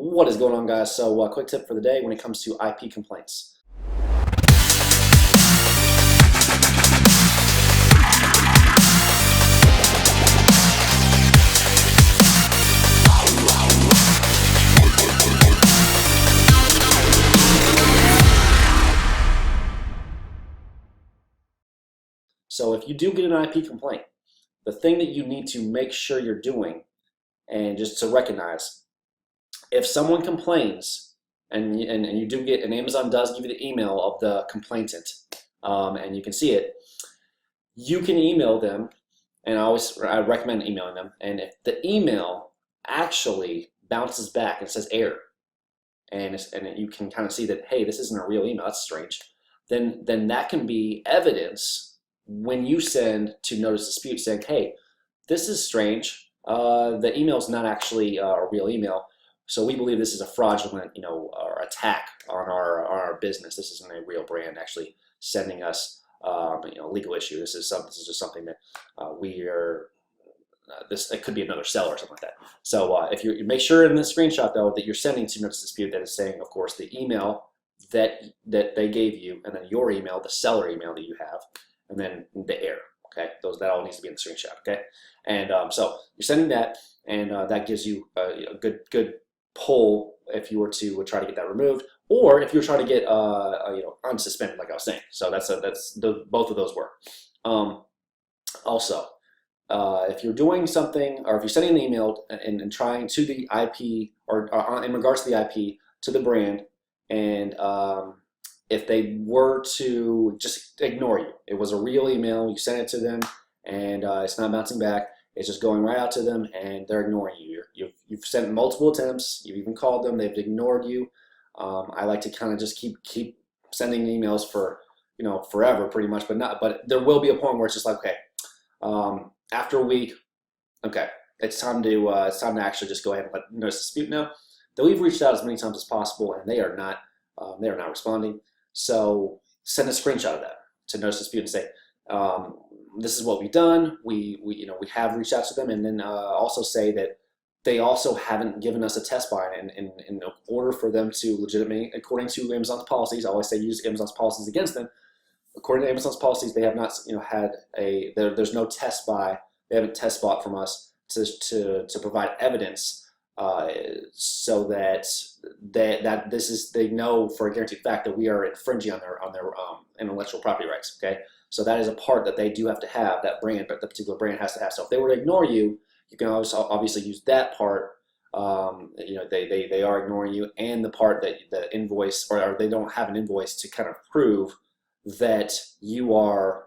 What is going on, guys? So quick tip for the day when it comes to IP complaints. So if you do get an IP complaint, the thing that you need to make sure you're doing, and just to recognize, if someone complains and you do get, and Amazon does give you the email of the complainant, and you can see it, you can email them, and I recommend emailing them, and if the email actually bounces back and says error, and you can kind of see that, hey, this isn't a real email, that's strange, then that can be evidence when you send to notice dispute saying, hey, this is strange, the email is not actually a real email, so we believe this is a fraudulent, or attack on our business. This isn't a real brand actually sending us, legal issue. This is just something that we are. It could be another seller or something like that. So if you make sure in the screenshot though that you're sending to notice dispute, that is saying, of course, the email that they gave you, and then your email, the seller email that you have, and then the error. Okay, that all needs to be in the screenshot. Okay, and so you're sending that, and that gives you a good pull if you were to try to get that removed, or if you're trying to get unsuspended, like I was saying. So both of those work. Also, if you're doing something, or if you're sending an email and trying to the IP, or in regards to the IP to the brand, and if they were to just ignore you, it was a real email, you sent it to them, and it's not bouncing back, it's just going right out to them, and they're ignoring you. You've sent multiple attempts, you've even called them, they've ignored you. I like to kind of just keep sending emails for forever, pretty much, but there will be a point where it's just like, okay, after a week, okay, it's time to actually just go ahead and let notice dispute know that we've reached out as many times as possible, and they are not responding. So send a screenshot of that to notice dispute and say, this is what we've done. We have reached out to them, and then also say that they also haven't given us a test buy, and in order for them to legitimately, according to Amazon's policies, I always say use Amazon's policies against them. According to Amazon's policies, they have not had there's no test buy. They haven't test bought from us to provide evidence, so that they know for a guaranteed fact that we are infringing on their intellectual property rights. Okay, so that is a part that they do have to have, that brand, but the particular brand has to have. So if they were to ignore you, you can obviously use that part. They are ignoring you, and the part that the invoice, or they don't have an invoice to kind of prove that you are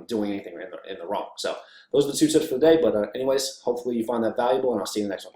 doing anything in the wrong. So those are the 2 tips for the day. But anyways, hopefully you find that valuable, and I'll see you in the next one.